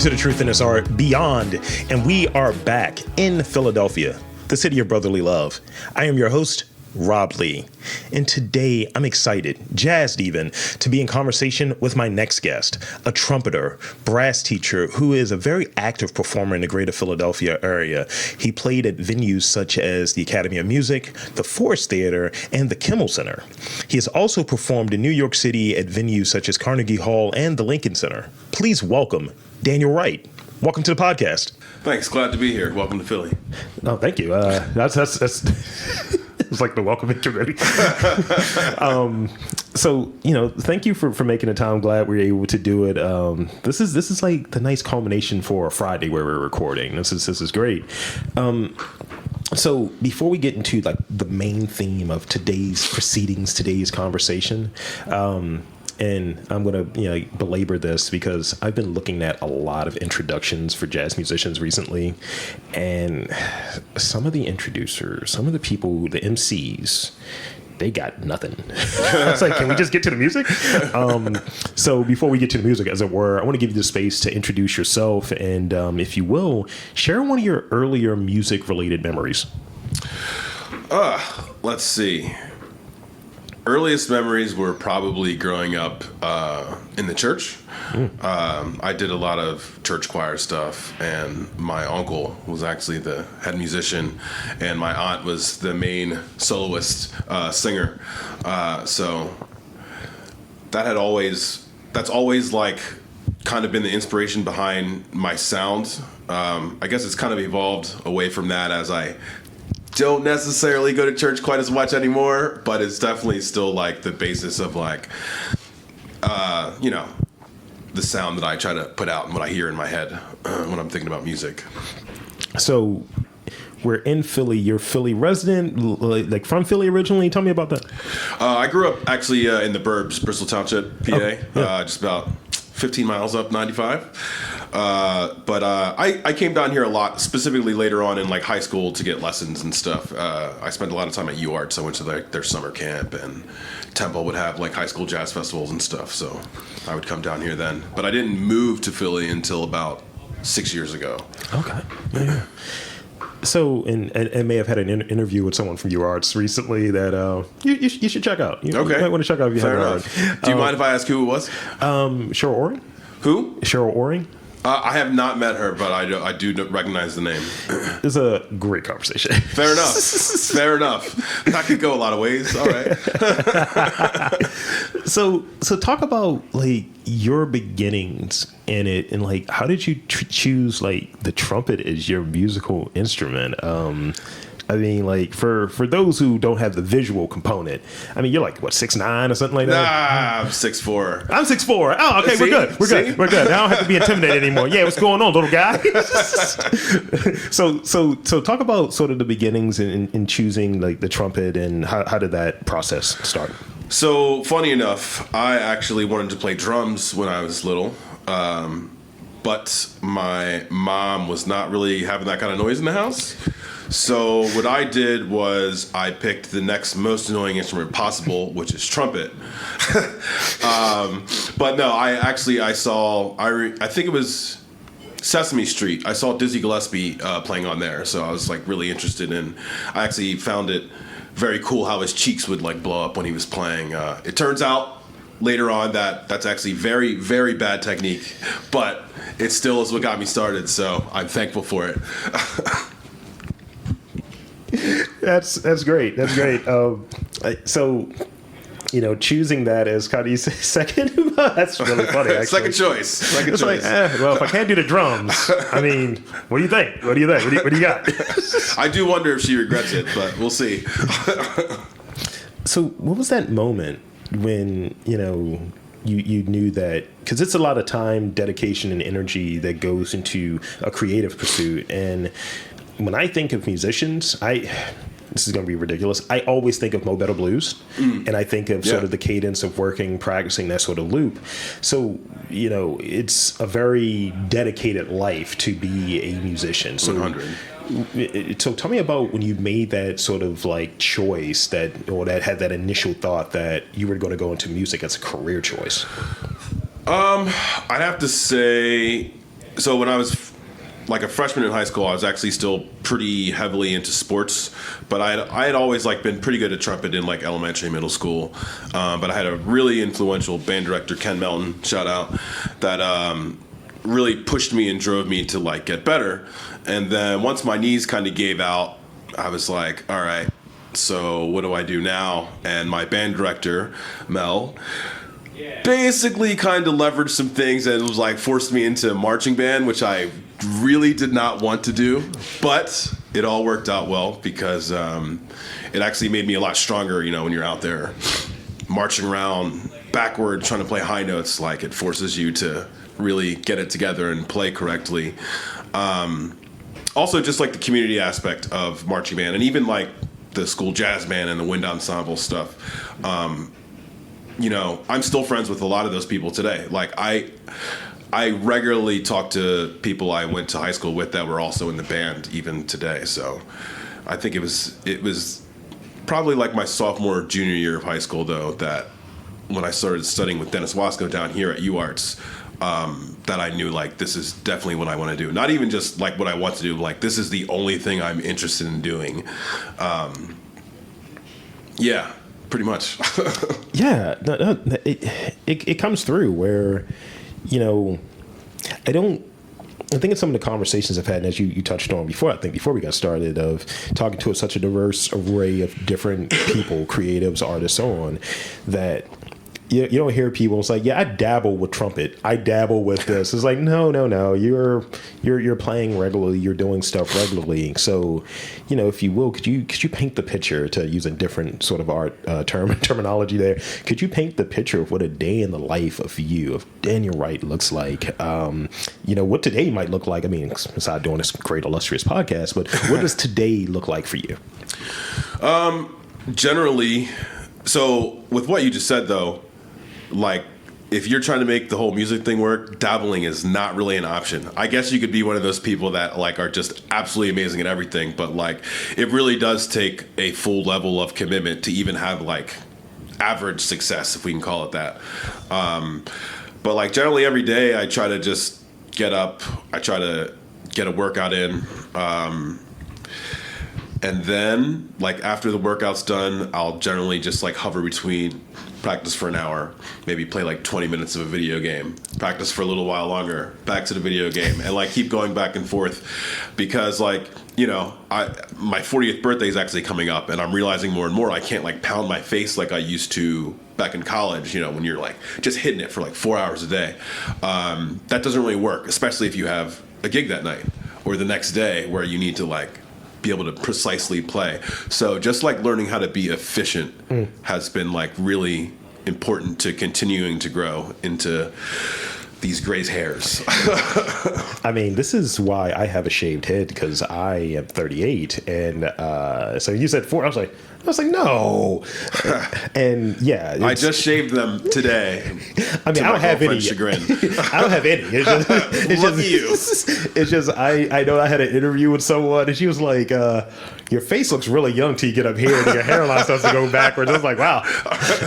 to The Truth in This Art Beyond, and we are back in Philadelphia, the city of brotherly love. I am your host, Rob Lee, and today I'm excited, jazzed even, to be in conversation with my next guest, a trumpeter, brass teacher who is a very active performer in the greater Philadelphia area. He played at venues such as the Academy of Music, the Forrest Theatre, and the Kimmel Center. He has also performed in New York City at venues such as Carnegie Hall and the Lincoln Center. Please welcome Daniel Wright. Welcome to the podcast. Thanks. Glad to be here. Welcome to Philly. Oh, thank you. That's it's like the welcoming committee. So, thank you for making the time. I'm glad we were able to do it. This is like the nice culmination for a Friday where we're recording. This is great. So before we get into like the main theme of today's proceedings, today's conversation, and I'm going to belabor this because I've been looking at a lot of introductions for jazz musicians recently, and some of the introducers, some of the people, the MCs, they got nothing. It's like, can we just get to the music? So before we get to the music, as it were, I want to give you the space to introduce yourself and, if you will, share one of your earlier music-related memories. Let's see. Earliest memories were probably growing up in the church. I did a lot of church choir stuff, and my uncle was actually the head musician, and my aunt was the main soloist singer. So that's always like kind of been the inspiration behind my sound. I guess it's kind of evolved away from that as I don't necessarily go to church quite as much anymore, but it's definitely still like the basis of like, the sound that I try to put out and what I hear in my head when I'm thinking about music. So we're in Philly. You're Philly resident, like from Philly originally. Tell me about that. I grew up actually in the burbs, Bristol Township, PA, just about 15 miles up 95. But I came down here a lot, specifically later on in like high school to get lessons and stuff. I spent a lot of time at UArts. So I went to their summer camp, and Temple would have like high school jazz festivals and stuff. So I would come down here then. But I didn't move to Philly until about 6 years ago. Okay. Yeah. So, and may have had an interview with someone from UArts recently that you should check out. You might want to check out if you haven't heard. Do you mind if I ask who it was? Cheryl Oring. Who? Cheryl Oring. I have not met her, but I do recognize the name. It's a great conversation. Fair enough. Fair enough. That could go a lot of ways. All right. So talk about like your beginnings in it, and like how did you choose like the trumpet as your musical instrument? I mean, like for those who don't have the visual component, I mean, you're like what, 6'9" or something like that? Nah, I'm 6'4". I'm 6'4". Oh, okay, See? We're good. I don't have to be intimidated anymore. Yeah, what's going on, little guy? So talk about sort of the beginnings in choosing like the trumpet, and how did that process start? So funny enough, I actually wanted to play drums when I was little. But my mom was not really having that kind of noise in the house. So what I did was I picked the next most annoying instrument possible, which is trumpet. But no, I think it was Sesame Street. I saw Dizzy Gillespie playing on there. So I was like really interested I actually found it very cool how his cheeks would like blow up when he was playing. It turns out later on that's actually very, very bad technique, but it still is what got me started. So I'm thankful for it. That's great. So, choosing that as kind of second, that's really funny. Actually. Second choice. Like, well, if I can't do the drums, I mean, what do you think? What do you got? I do wonder if she regrets it, but we'll see. So, what was that moment when you knew that, because it's a lot of time, dedication, and energy that goes into a creative pursuit, and when I think of musicians, this is going to be ridiculous, I always think of Mo Better Blues, and I think of sort of the cadence of working, practicing that sort of loop. So, it's a very dedicated life to be a musician. So, 100. So tell me about when you made that sort of like choice that had that initial thought that you were going to go into music as a career choice. I'd have to say So when I was like a freshman in high school, I was actually still pretty heavily into sports, but I had always like been pretty good at trumpet in like elementary, middle school. But I had a really influential band director, Ken Melton, shout out, that really pushed me and drove me to like get better. And then once my knees kind of gave out, I was like, all right, so what do I do now? And my band director, Mel, basically kind of leveraged some things and was like forced me into marching band, which I really did not want to do, but it all worked out well because it actually made me a lot stronger. You know, when you're out there marching around backward trying to play high notes, like it forces you to really get it together and play correctly. Also just like the community aspect of marching band and even like the school jazz band and the wind ensemble stuff. You know, I'm still friends with a lot of those people today. Like I regularly talk to people I went to high school with that were also in the band even today. So I think it was probably like my sophomore, junior year of high school though, that when I started studying with Dennis Wasco down here at UArts, that I knew like this is definitely what I want to do. Not even just like what I want to do, like this is the only thing I'm interested in doing. Yeah, pretty much. Yeah, no, it comes through where, you know, I think in some of the conversations I've had, and as you touched on before, I think before we got started, of talking to such a diverse array of different people, creatives, artists, so on, that you don't hear people. It's like, yeah, I dabble with trumpet. I dabble with this. It's like, no. You're playing regularly. You're doing stuff regularly. So, you know, if you will, could you paint the picture, to use a different sort of art terminology there? Could you paint the picture of what a day in the life of Daniel Wright looks like? You know, what today might look like. I mean, aside doing this great illustrious podcast, but what does today look like for you? Generally, so with what you just said though, like if you're trying to make the whole music thing work, dabbling is not really an option. I guess you could be one of those people that like are just absolutely amazing at everything, but like it really does take a full level of commitment to even have like average success, if we can call it that. But like generally every day I try to just get up, I try to get a workout in, and then like after the workout's done, I'll generally just like hover between practice for an hour, maybe play like 20 minutes of a video game, practice for a little while longer, back to the video game, and like keep going back and forth, because like, you know, my 40th birthday is actually coming up, and I'm realizing more and more I can't like pound my face like I used to back in college, you know, when you're like just hitting it for like 4 hours a day. That doesn't really work, especially if you have a gig that night or the next day where you need to like be able to precisely play. So just like learning how to be efficient has been like really important to continuing to grow into these gray hairs. I mean, this is why I have a shaved head, because I am 38, and so you said 4. I was like, no. And yeah, I just shaved them today. I mean, I don't have any. Chagrin. I don't have any. It's Look at you. It's just I know I had an interview with someone, and she was like, your face looks really young till you get up here, and your hairline starts to go backwards. I was like, wow,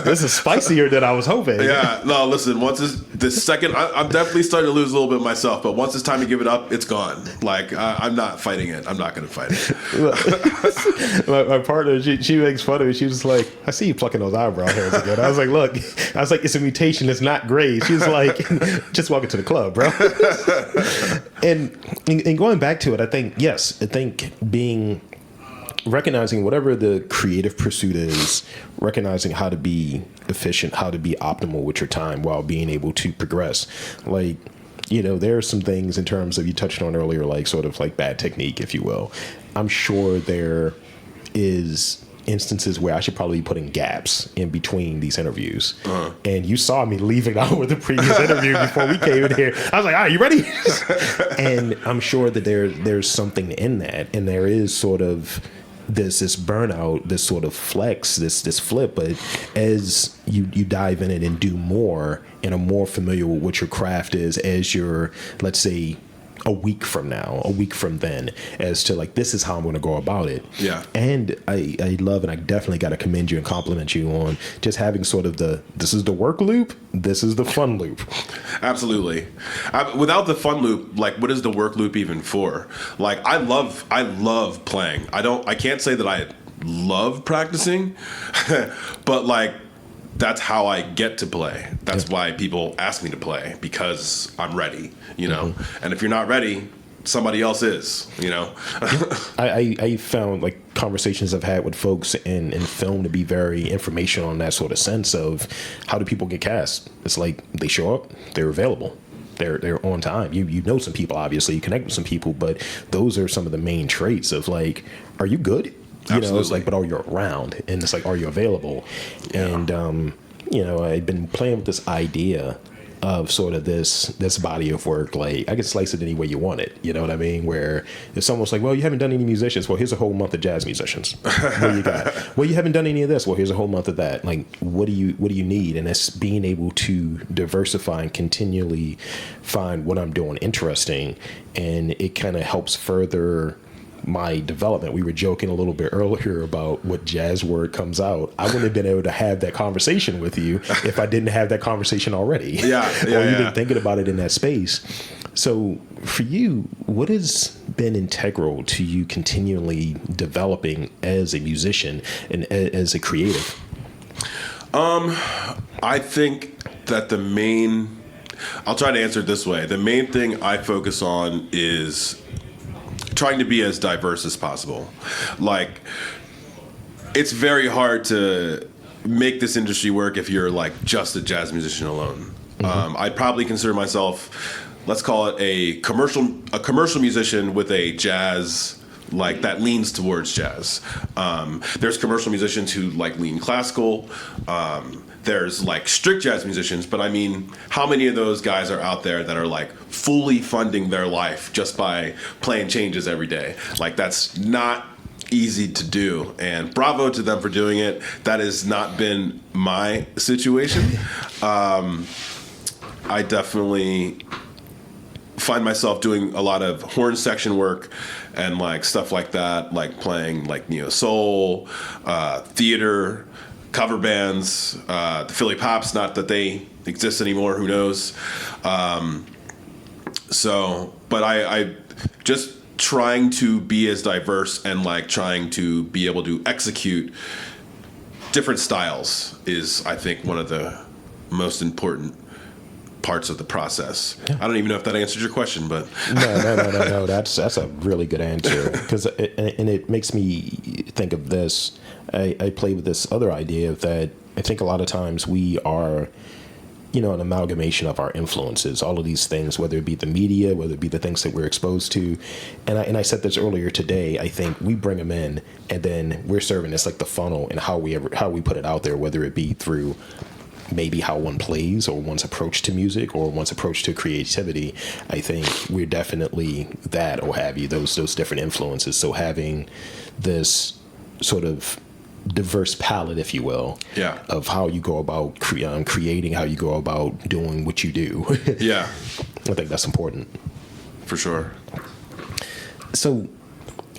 this is spicier than I was hoping. Yeah, no, listen, once the second, I'm definitely starting to lose a little bit myself, but once it's time to give it up, it's gone. Like, I'm not fighting it. I'm not going to fight it. my partner, she makes fun of me. She was like, I see you plucking those eyebrow hairs again. I was like, look, it's a mutation. It's not gray. She was like, just welcome to the club, bro. and going back to it, I think recognizing whatever the creative pursuit is, recognizing how to be efficient, how to be optimal with your time while being able to progress. Like, you know, there are some things in terms of, you touched on earlier, like sort of like bad technique, if you will. I'm sure there is instances where I should probably be putting gaps in between these interviews. Uh-huh. And you saw me leaving out with the previous interview before we came in here. I was like, all right, you ready? And I'm sure that there's something in that. And there is sort of this burnout, this sort of flex, this flip. But as you dive in it and do more and are more familiar with what your craft is, as you're, let's say, a week from now, a week from then, as to like, this is how I'm going to go about it. Yeah. And I love, and I definitely got to commend you and compliment you on just having sort of this is the work loop, this is the fun loop. Absolutely. Without the fun loop, like, what is the work loop even for? Like, I love playing. I can't say that I love practicing, but like, that's how I get to play. That's why people ask me to play, because I'm ready, you know? Mm-hmm. And if you're not ready, somebody else is, you know? I found like conversations I've had with folks in film to be very informational in that sort of sense of how do people get cast? It's like they show up, they're available. They're on time. You know some people, obviously, you connect with some people, but those are some of the main traits of like, are you good? You Absolutely. know, it's like, but are you around? And it's like, are you available? Yeah. And, you know, I've been playing with this idea of sort of this body of work. Like, I can slice it any way you want it. You know what I mean? Where if someone's like, well, you haven't done any musicians. Well, here's a whole month of jazz musicians. What do you got? Well, you haven't done any of this. Well, here's a whole month of that. Like, what do you need? And it's being able to diversify and continually find what I'm doing interesting. And it kind of helps further my development. We were joking a little bit earlier about what jazz word comes out. I wouldn't have been able to have that conversation with you if I didn't have that conversation already. Or even thinking about it in that space. So for you, what has been integral to you continually developing as a musician and as a creative? I think that I'll try to answer it this way. The main thing I focus on is trying to be as diverse as possible. Like, it's very hard to make this industry work if you're like just a jazz musician alone. Mm-hmm. I'd probably consider myself, let's call it a commercial musician with a jazz, like, that leans towards jazz. There's commercial musicians who like lean classical. There's like strict jazz musicians, but I mean, how many of those guys are out there that are like fully funding their life just by playing changes every day? Like, that's not easy to do, and bravo to them for doing it. That has not been my situation. I definitely find myself doing a lot of horn section work and like stuff like that, like playing like neo soul, theater, cover bands, the Philly Pops, not that they exist anymore, who knows. But I just trying to be as diverse and like trying to be able to execute different styles is, I think, one of the most important parts of the process. Yeah. I don't even know if that answered your question, but no. That's a really good answer, because it makes me think of this. I play with this other idea that I think a lot of times we are, you know, an amalgamation of our influences, all of these things, whether it be the media, whether it be the things that we're exposed to. And I said this earlier today, I think we bring them in and then we're serving as like the funnel and how we put it out there, whether it be through maybe how one plays or one's approach to music or one's approach to creativity. I think we're definitely that, or have you, those different influences. So having this sort of diverse palette, if you will, of how you go about creating, how you go about doing what you do. Yeah. I think that's important. For sure. So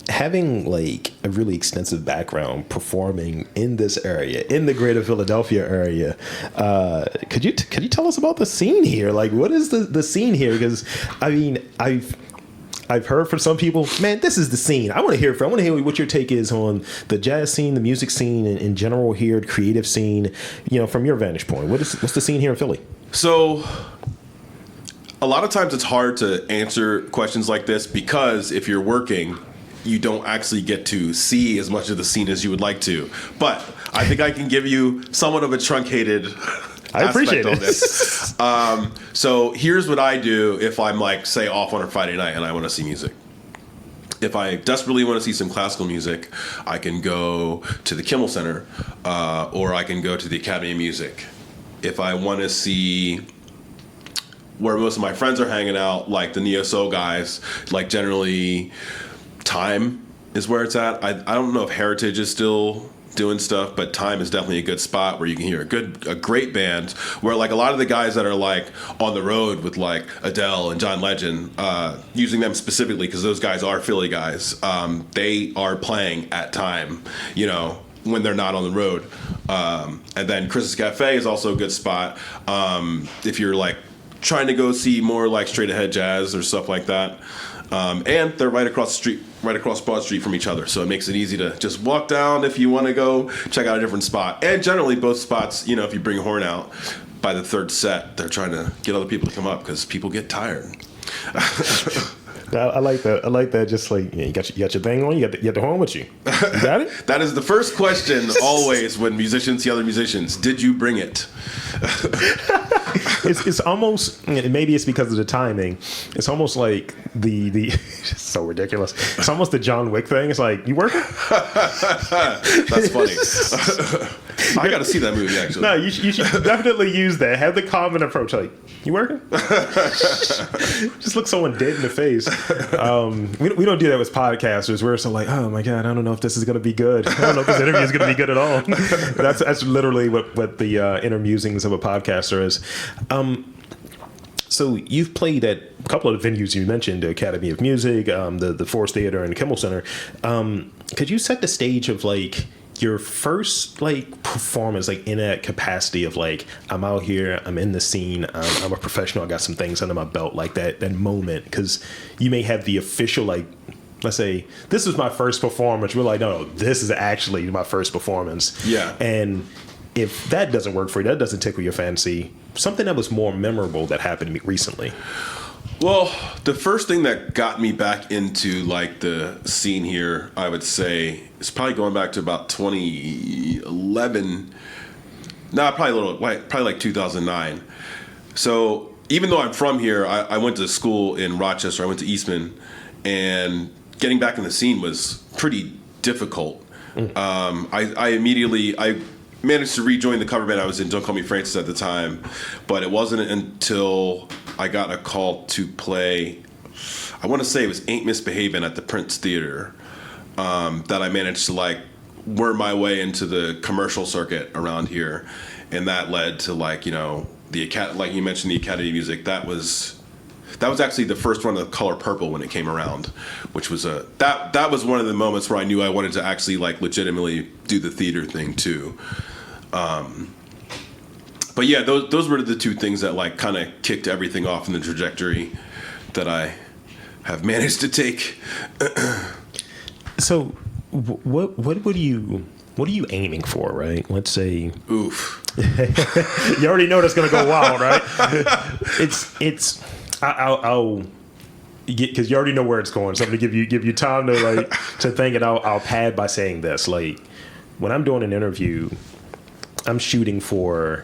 having like a really extensive background performing in this area, in the greater Philadelphia area, could you tell us about the scene here? Like, what is the scene here? Because I mean, I've heard from some people, man, this is the scene. I want to hear what your take is on the jazz scene, the music scene in general here, the creative scene, you know, from your vantage point. What's the scene here in Philly? So a lot of times it's hard to answer questions like this because if you're working, you don't actually get to see as much of the scene as you would like to. But I think I can give you somewhat of a truncated I appreciate it. This. So here's what I do if I'm like, say, off on a Friday night and I want to see music. If I desperately want to see some classical music, I can go to the Kimmel Center or I can go to the Academy of Music. If I want to see where most of my friends are hanging out, like the neo soul guys, like generally Time is where it's at. I don't know if Heritage is still doing stuff, but Time is definitely a good spot where you can hear a great band, where like a lot of the guys that are like on the road with like Adele and John Legend, using them specifically because those guys are Philly guys, they are playing at Time, you know, when they're not on the road. And then Chris's Cafe is also a good spot if you're like trying to go see more like straight ahead jazz or stuff like that. And they're right across the street, right across Broad Street from each other. So it makes it easy to just walk down if you want to go check out a different spot. And generally both spots, you know, if you bring a horn out by the third set, they're trying to get other people to come up because people get tired. I like that. I like that. Just like, you got your thing on. You got the horn with you. You got it? That is the first question always when musicians see other musicians. Did you bring it? It's almost, maybe it's because of the timing. It's almost like the it's so ridiculous. It's almost the John Wick thing. It's like, you working? That's funny. I got to see that movie actually. No, you should definitely use that. Have the common approach. Like, you working? Just look someone dead in the face. We don't do that with podcasters. We're so like, oh my God, I don't know if this is going to be good. I don't know if this interview is going to be good at all. That's literally what the inner musings of a podcaster is. So you've played at a couple of the venues you mentioned, the Academy of Music, the Forrest Theatre, and the Kimmel Center. Could you set the stage of like your first like performance, like in that capacity of like, I'm out here, I'm in the scene, I'm a professional, I got some things under my belt, like that moment, because you may have the official, like, let's say this is my first performance. We're like, no, this is actually my first performance. Yeah. And if that doesn't work for you, that doesn't tickle your fancy, something that was more memorable that happened to me recently. Well, the first thing that got me back into like the scene here, I would say, is probably going back to about 2011. No, probably like 2009. So even though I'm from here, I went to school in Rochester. I went to Eastman, and getting back in the scene was pretty difficult. I immediately managed to rejoin the cover band I was in, Don't Call Me Francis at the time, but it wasn't until I got a call to play, I want to say it was Ain't Misbehavin' at the Prince Theater, that I managed to like worm my way into the commercial circuit around here, and that led to like, you know, like you mentioned, the Academy of Music. That was actually the first run of Color Purple when it came around, which was that was one of the moments where I knew I wanted to actually like legitimately do the theater thing too. But yeah, those were the two things that like kind of kicked everything off in the trajectory that I have managed to take. So, what are you aiming for, right? Let's say, oof. You already know that's gonna go wild, right? I'll because you already know where it's going. So I'm gonna give you time to like to think, and I'll pad by saying this. Like, when I'm doing an interview, I'm shooting for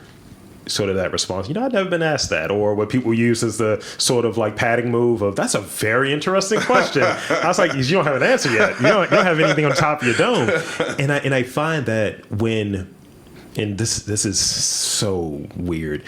sort of that response. You know, I've never been asked that, or what people use as the sort of like padding move of, that's a very interesting question. I was like, you don't have an answer yet. You don't have anything on top of your dome. And I find that when, and this is so weird,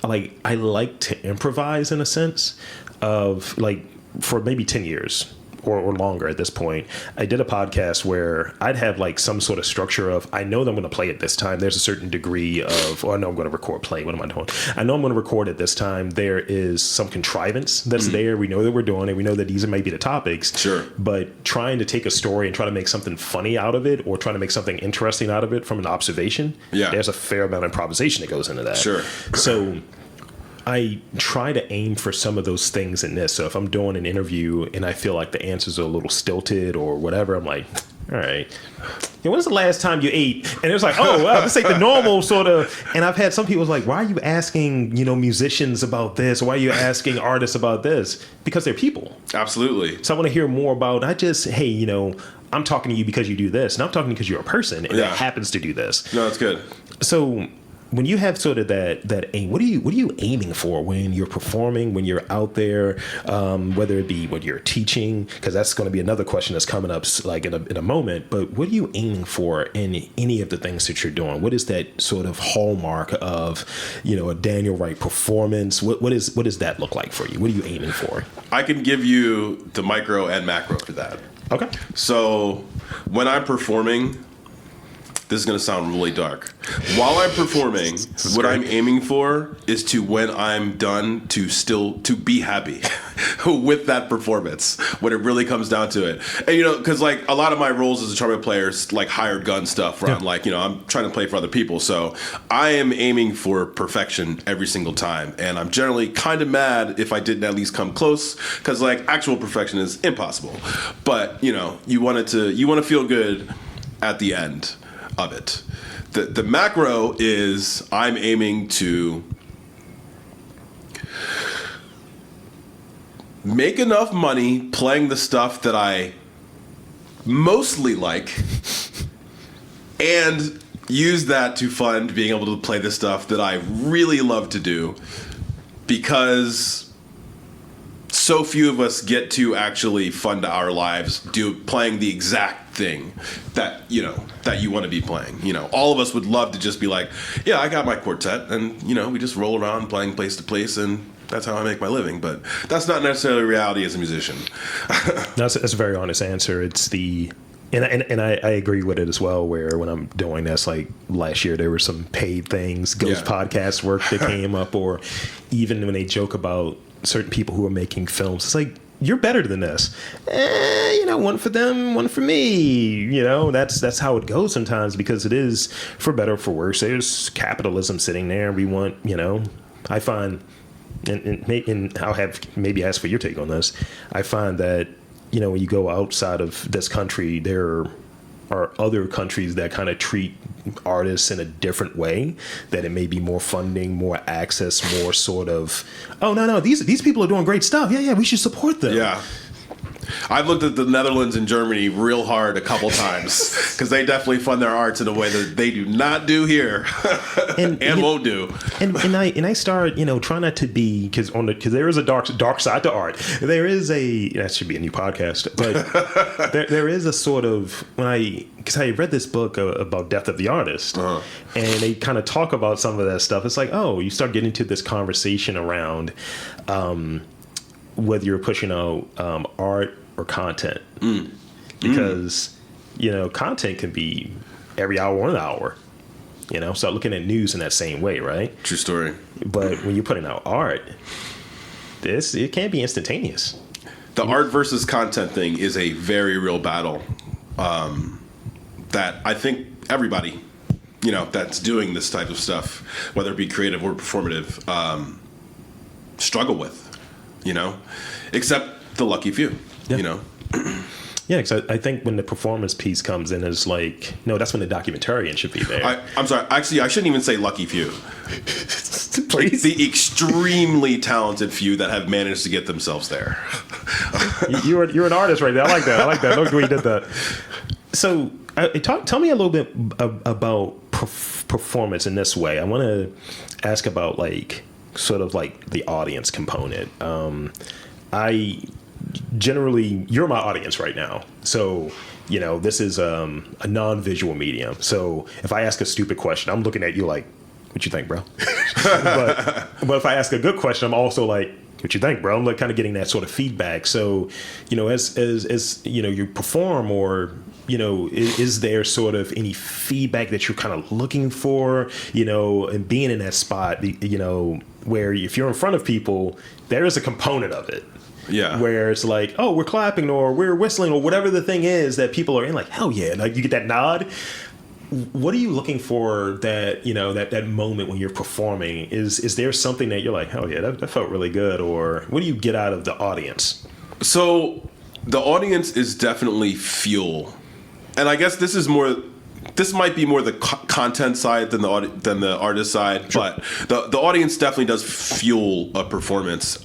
like I like to improvise in a sense of like, for maybe 10 years or longer at this point, I did a podcast where I'd have like some sort of structure of, I know that I'm going to play at this time. There's a certain degree of, I know I'm going to record play. What am I doing? I know I'm going to record at this time. There is some contrivance that's there. We know that we're doing it. We know that these might be the topics. Sure. But trying to take a story and try to make something funny out of it, or trying to make something interesting out of it from an observation. Yeah. There's a fair amount of improvisation that goes into that. Sure. So I try to aim for some of those things in this. So if I'm doing an interview and I feel like the answers are a little stilted or whatever, I'm like, all right, when's the last time you ate? And it was like, oh, wow, this ain't the normal sort of. And I've had some people like, why are you asking, musicians about this? Or why are you asking artists about this? Because they're people. Absolutely. So I want to hear more about, not just, hey, I'm talking to you because you do this. And I'm talking because you're a person and that happens to do this. No, that's good. So when you have sort of that aim, what are you aiming for when you're performing, when you're out there, whether it be when you're teaching, because that's going to be another question that's coming up like in a moment. But what are you aiming for in any of the things that you're doing? What is that sort of hallmark of, a Daniel Wright performance? What does that look like for you? What are you aiming for? I can give you the micro and macro for that. Okay. So when I'm performing, this is going to sound really dark. While I'm performing, what I'm aiming for is to, when I'm done, to be happy with that performance when it really comes down to it. And, you know, because like a lot of my roles as a trumpet player is like hired gun stuff where I'm like, you know, I'm trying to play for other people. So I am aiming for perfection every single time. And I'm generally kind of mad if I didn't at least come close, because like actual perfection is impossible. But, you know, you want to feel good at the end of it. The macro is I'm aiming to make enough money playing the stuff that I mostly like and use that to fund being able to play the stuff that I really love to do, because so few of us get to actually fund our lives playing the exact thing that you want to be playing. You know, all of us would love to just be like, yeah, I got my quartet, and you know, we just roll around playing place to place, and that's how I make my living. But that's not necessarily reality as a musician. That's a very honest answer. It's and I agree with it as well, where when I'm doing this, like last year, there were some paid things, Ghost podcast work that came up, or even when they joke about certain people who are making films, it's like, you're better than this. You know, one for them, one for me. You know, that's how it goes sometimes, because it is, for better or for worse, there's capitalism sitting there. We want, you know, I find, and I'll have maybe ask for your take on this. I find that, you know, when you go outside of this country, there are other countries that kind of treat artists in a different way, that it may be more funding, more access, more sort of, oh, no, these people are doing great stuff. Yeah, we should support them. Yeah. I've looked at the Netherlands and Germany real hard a couple times, because they definitely fund their arts in a way that they do not do here, and won't do. And I start, you know, trying not to be, because there is a dark side to art. There is that should be a new podcast, but there is a sort of, because I read this book about Death of the Artist, and they kind of talk about some of that stuff. It's like, oh, you start getting into this conversation around whether you're pushing out art or content, because you know, content can be every hour, 1 hour. You know, start looking at news in that same way, right? True story. But when you're putting out art, it can't be instantaneous. The art versus content thing is a very real battle that I think everybody, you know, that's doing this type of stuff, whether it be creative or performative, struggle with. You know, except the lucky few. You know. Yeah, because I think when the performance piece comes in, is like, no, that's when the documentarian should be there. I'm sorry. Actually, I shouldn't even say lucky few. Please. The extremely talented few that have managed to get themselves there. You're an artist right there. I like that. Look where you did that. So tell me a little bit about performance in this way. I want to ask about like sort of like the audience component. I generally, you're my audience right now. So, you know, this is a non-visual medium. So if I ask a stupid question, I'm looking at you like, what you think, bro? but if I ask a good question, I'm also like, what you think, bro? I'm like kind of getting that sort of feedback. So, you know, as you know, you perform, or, you know, is there sort of any feedback that you're kind of looking for, you know, and being in that spot, you know, where if you're in front of people, there is a component of it. Yeah. Where it's like, oh, we're clapping or we're whistling or whatever the thing is that people are in, like, hell yeah. Like you get that nod. What are you looking for that, you know, that moment when you're performing? Is there something that you're like, hell yeah, that felt really good? Or what do you get out of the audience? So the audience is definitely fuel. And I guess this might be more the content side than the artist side, sure. But the audience definitely does fuel a performance.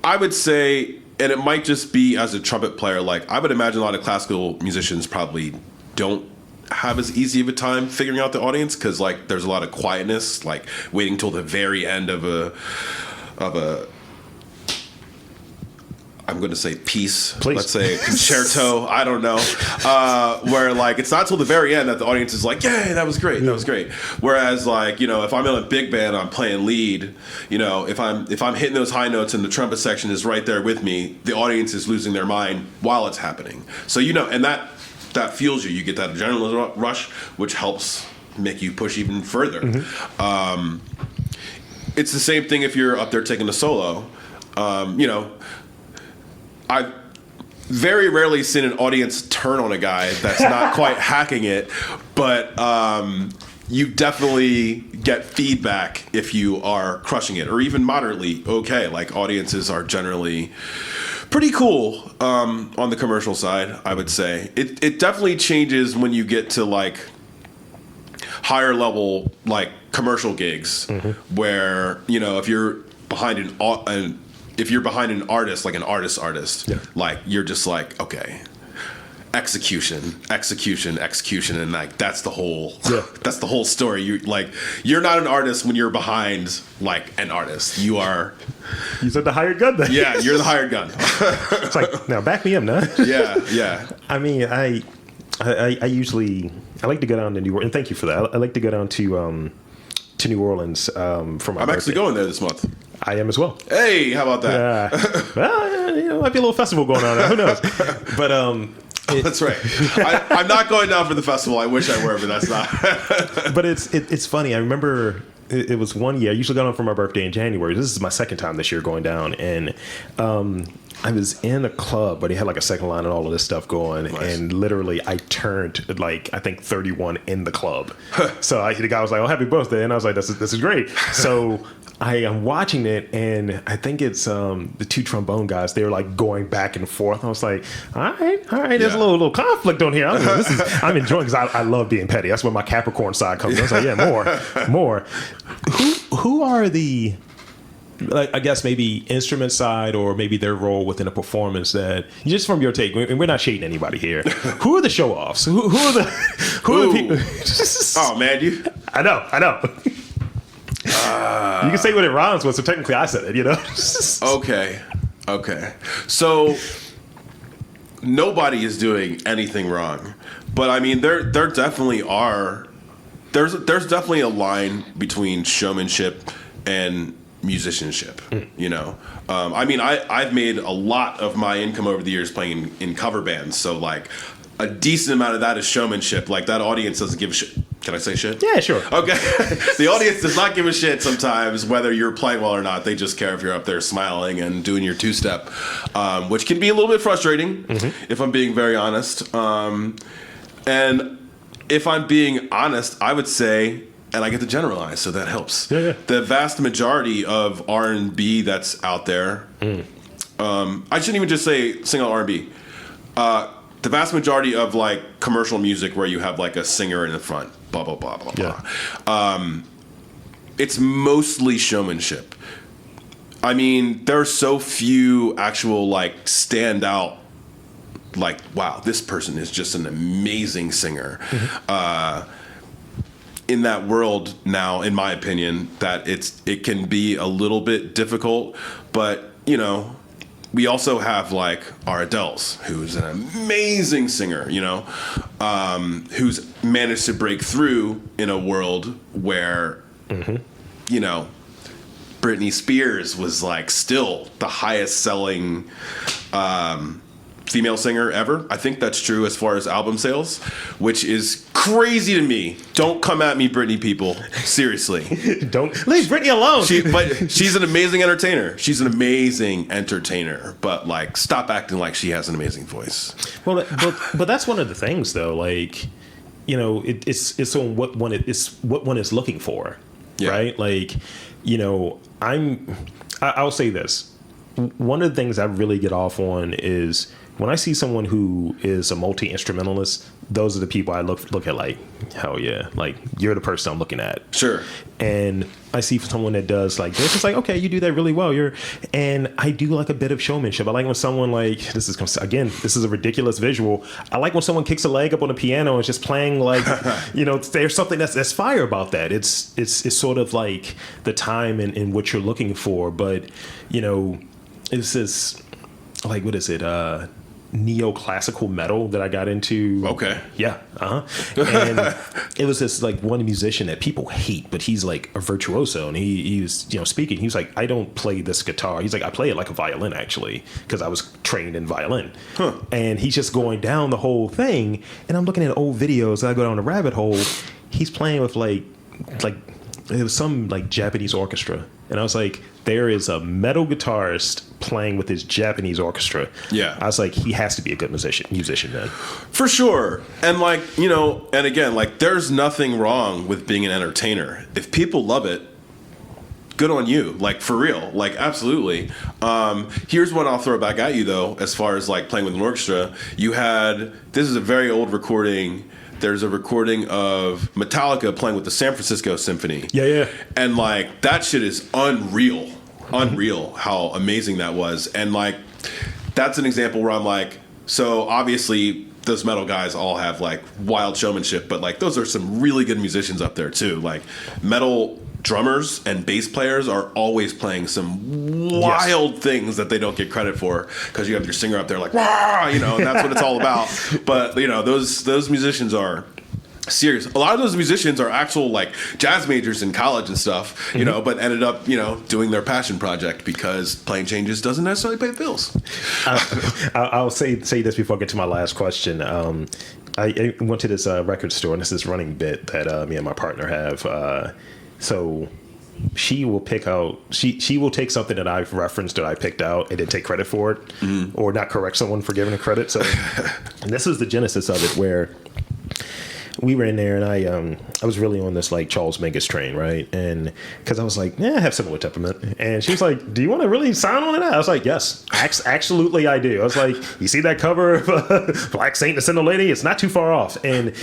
I would say, and it might just be as a trumpet player, like I would imagine a lot of classical musicians probably don't have as easy of a time figuring out the audience, because like there's a lot of quietness, like waiting till the very end of I'm going to say piece. Please. Let's say concerto. I don't know. Where like it's not till the very end that the audience is like, "Yay, that was great, that was great." Whereas like if I'm in a big band, I'm playing lead. If I'm hitting those high notes and the trumpet section is right there with me, the audience is losing their mind while it's happening. So and that fuels you. You get that adrenaline rush, which helps make you push even further. It's the same thing if you're up there taking a solo. I've very rarely seen an audience turn on a guy that's not quite hacking it, but you definitely get feedback if you are crushing it, or even moderately okay. Like audiences are generally pretty cool on the commercial side, I would say. It definitely changes when you get to like higher level like commercial gigs, where if you're behind an artist, like an artist, like you're just like, okay, execution, and like that's the whole story. You're not an artist when you're behind like an artist. You said the hired gun then. Yeah, you're the hired gun. It's like, now back me up now. Yeah. I mean, I usually like to go down to New Orleans, and thank you for that. I like to go down to New Orleans for my birthday. I'm actually going there this month. I am as well. Hey, how about that? Well, might be a little festival going on there. Who knows? But that's right. I'm not going down for the festival. I wish I were, but that's not. But it's funny. I remember it was one year. I usually go down for my birthday in January. This is my second time this year going down, and I was in a club, but he had like a second line and all of this stuff going. Nice. And literally I turned like, I think 31 in the club. So the guy was like, "Oh, happy birthday." And I was like, this is great. So I am watching it, and I think it's the two trombone guys. They were like going back and forth. I was like, all right. There's a little conflict on here. I'm enjoying, because I love being petty. That's where my Capricorn side comes in. I was like, yeah, more. Who are the, like, I guess maybe instrument side, or maybe their role within a performance that, just from your take, and we're not shading anybody here, who are the show offs? Who are the people? Oh man, I know. You can say what it rhymes with, so technically I said it, Okay. So nobody is doing anything wrong, but I mean, there definitely are. There's definitely a line between showmanship and musicianship. I mean, I've made a lot of my income over the years playing in cover bands, so like a decent amount of that is showmanship. Like that audience doesn't give a shit. Can I say shit? Yeah, sure. Okay. The audience does not give a shit sometimes whether you're playing well or not. They just care if you're up there smiling and doing your two-step, which can be a little bit frustrating, if I'm being very honest. And if I'm being honest, I would say, and I get to generalize, so that helps. Yeah. The vast majority of R&B that's out there, I shouldn't even just say single R&B. The vast majority of like commercial music where you have like a singer in the front, blah, blah, blah, blah, blah. It's mostly showmanship. I mean, there are so few actual like standout, like, wow, this person is just an amazing singer. In that world now, in my opinion, that it can be a little bit difficult, but we also have like our Adeles, who's an amazing singer, who's managed to break through in a world where, Britney Spears was like still the highest selling female singer ever. I think that's true as far as album sales, which is crazy to me. Don't come at me, Britney people. Seriously. Don't leave Britney alone. But she's an amazing entertainer. But like, stop acting like she has an amazing voice. Well, but that's one of the things though. Like, it's on what one is looking for, right? Like, I'll say this. One of the things I really get off on is when I see someone who is a multi-instrumentalist, those are the people I look at like, hell yeah, like you're the person I'm looking at. Sure. And I see someone that does like this, it's like, okay, you do that really well. And I do like a bit of showmanship. I like when someone like, this is a ridiculous visual. I like when someone kicks a leg up on the piano and is just playing like, there's something that's fire about that. It's sort of like the time and what you're looking for. But, it's this, like, what is it? Neoclassical metal that I got into. Okay. Yeah. And it was this like one musician that people hate, but he's like a virtuoso, and he was, speaking. He was like, I don't play this guitar. He's like, I play it like a violin, actually, because I was trained in violin. And he's just going down the whole thing, and I'm looking at old videos, and I go down the rabbit hole. He's playing with like it was some like Japanese orchestra, and I was like, there is a metal guitarist playing with his Japanese orchestra. Yeah. I was like, he has to be a good musician then. For sure. And like, and again, like there's nothing wrong with being an entertainer. If people love it, good on you. Like for real. Like absolutely. Here's one I'll throw back at you though, as far as like playing with an orchestra. This is a very old recording. There's a recording of Metallica playing with the San Francisco Symphony. Yeah. And like that shit is unreal how amazing that was. And like that's an example where I'm like, so obviously those metal guys all have like wild showmanship, but like those are some really good musicians up there too. Like metal drummers and bass players are always playing some wild things that they don't get credit for, because you have your singer up there like, wah, and that's what it's all about. But those musicians are serious. A lot of those musicians are actual like jazz majors in college and stuff, but ended up doing their passion project because playing changes doesn't necessarily pay the bills. I'll say this before I get to my last question. I went to this record store, and this is running bit that me and my partner have. So she will pick out, she will take something that I've referenced that I picked out and then take credit for it, or not correct someone for giving a credit. So and this is the genesis of it, where we were in there, and I was really on this like Charles Mingus train, right? And because I was like, I have similar temperament, and she was like, do you want to really sign on to that? I was like, yes, absolutely, I do. I was like, you see that cover of Black Saint and the Single Lady? It's not too far off, and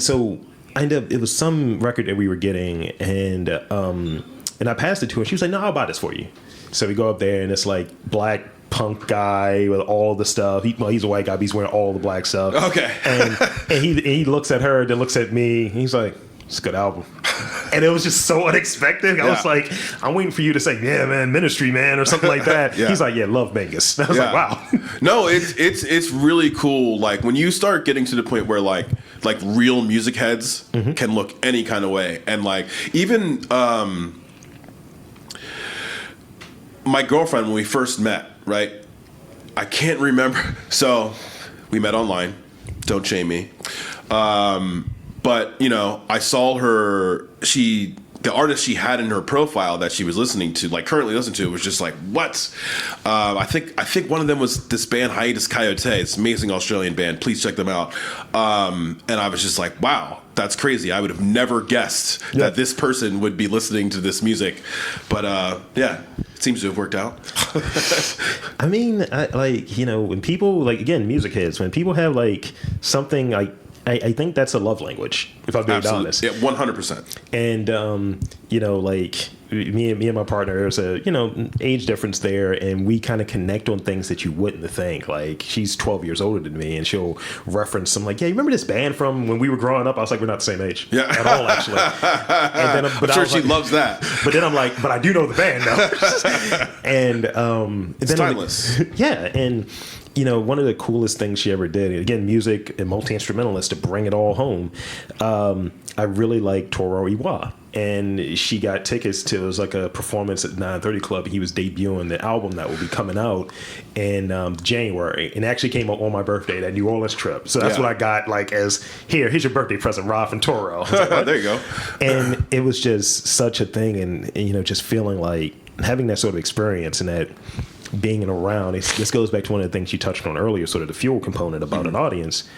so. It was some record that we were getting, and I passed it to her. She was like, no, I'll buy this for you. So we go up there, and it's like black punk guy with all the stuff. He's a white guy, but he's wearing all the black stuff. Okay. And he looks at her, then looks at me. He's like, it's a good album. And it was just so unexpected. I was like, I'm waiting for you to say, yeah, man, Ministry, man, or something like that. Yeah. He's like, yeah, love Mingus. I was like, wow. No, it's really cool. Like when you start getting to the point where like real music heads can look any kind of way. And like even my girlfriend, when we first met, right? I can't remember. So we met online. Don't shame me. But, I saw her, the artist she had in her profile that she was listening to, like currently listening to, was just like, what? I think one of them was this band Hiatus Coyote. It's an amazing Australian band. Please check them out. And I was just like, wow, that's crazy. I would have never guessed that this person would be listening to this music. But it seems to have worked out. I mean, when people, like, again, music heads, when people have like something like, I think that's a love language, if I'm being honest. Yeah, 100%. And, like me and my partner, there's a, age difference there, and we kind of connect on things that you wouldn't think. Like, she's 12 years older than me, and she'll reference some like, yeah, you remember this band from when we were growing up? I was like, we're not the same age at all, actually. And then, I'm sure she loves that. But then I'm like, but I do know the band now. And it's timeless. And one of the coolest things she ever did, again, music and multi-instrumentalist, to bring it all home, I really like Toro Iwa. And she got tickets to, it was like a performance at 930 Club. He was debuting the album that will be coming out in January. And it actually came out on my birthday, that New Orleans trip. So that's what I got, like, as, here's your birthday present, Rob and Toro. Like, there you go. And it was just such a thing. And just feeling like having that sort of experience and that being around, this goes back to one of the things you touched on earlier, sort of the fuel component about an audience.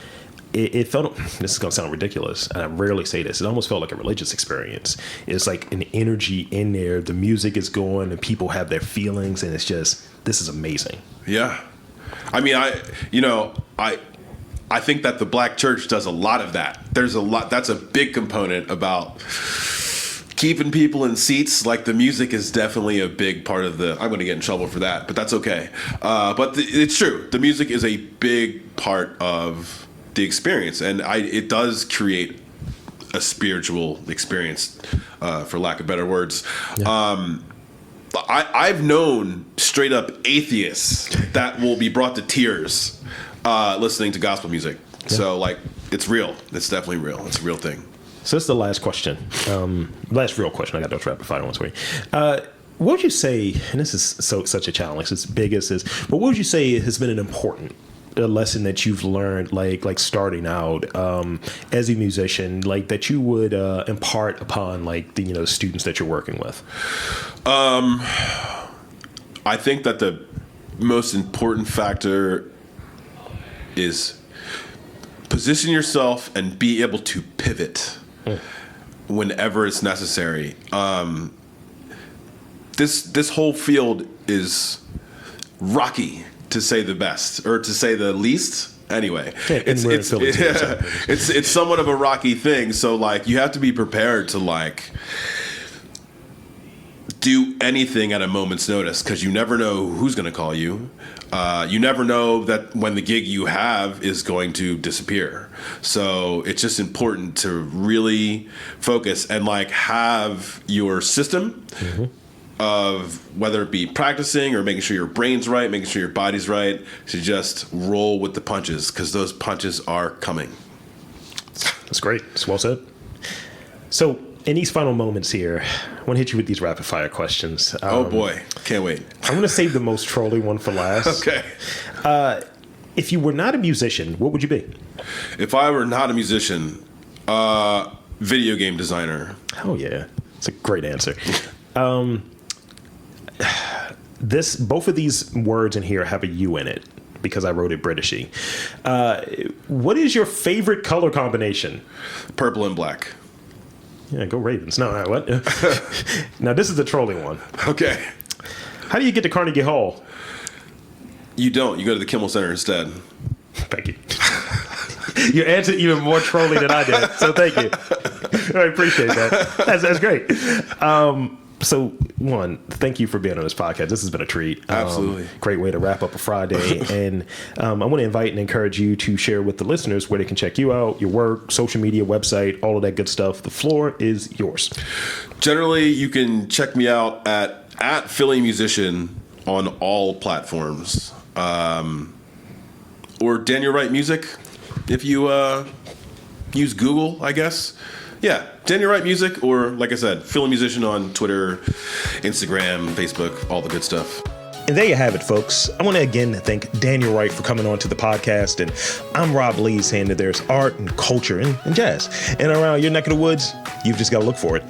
It felt, this is going to sound ridiculous, and I rarely say this, it almost felt like a religious experience. It's like an energy in there, the music is going, and people have their feelings, and it's just, this is amazing. Yeah. I mean, I think that the Black church does a lot of that. There's a lot, that's a big component about keeping people in seats. Like, the music is definitely a big part of I'm going to get in trouble for that, but that's okay. But it's true. The music is a big part of the experience, and it does create a spiritual experience, for lack of better words. Yeah. I've known straight up atheists that will be brought to tears listening to gospel music. Yeah. So like, it's real. It's definitely real. It's a real thing. So this is the last question. Last real question. I got those rapid fire ones for you. What would you say, and this is such a challenge, as big as this, but what would you say has been an important lesson that you've learned, like starting out as a musician, like that you would impart upon like the students that you're working with? I think that the most important factor is position yourself and be able to pivot whenever it's necessary. This whole field is rocky, to say the best, or to say the least. Anyway, it's somewhat of a rocky thing. So like, you have to be prepared to like do anything at a moment's notice, because you never know who's going to call you. You never know that when the gig you have is going to disappear. So it's just important to really focus and like have your system of whether it be practicing or making sure your brain's right, making sure your body's right, to just roll with the punches, because those punches are coming. That's great. That's well said. So in these final moments here, I want to hit you with these rapid fire questions. Oh boy, can't wait. I'm going to save the most trolly one for last. Okay. If you were not a musician, what would you be? If I were not a musician, video game designer. Oh yeah, it's a great answer. Both of these words in here have a U in it because I wrote it Britishy. What is your favorite color combination? Purple and black. Yeah, go Ravens. No, what? Now this is the trolling one. Okay. How do you get to Carnegie Hall? You don't. You go to the Kimmel Center instead. Thank you. You answered even more trolly than I did, so thank you. I appreciate that. That's great. So, one, thank you for being on this podcast. This has been a treat. Absolutely. Great way to wrap up a Friday. And I want to invite and encourage you to share with the listeners where they can check you out, your work, social media, website, all of that good stuff. The floor is yours. Generally, you can check me out at Philly Musician on all platforms. Or Daniel Wright Music, if you use Google, I guess. Yeah, Daniel Wright Music, or like I said, Philly Musician on Twitter, Instagram, Facebook, all the good stuff. And there you have it, folks. I want to again thank Daniel Wright for coming on to the podcast. And I'm Rob Lee, saying that there's art and culture and jazz. And around your neck of the woods, you've just got to look for it.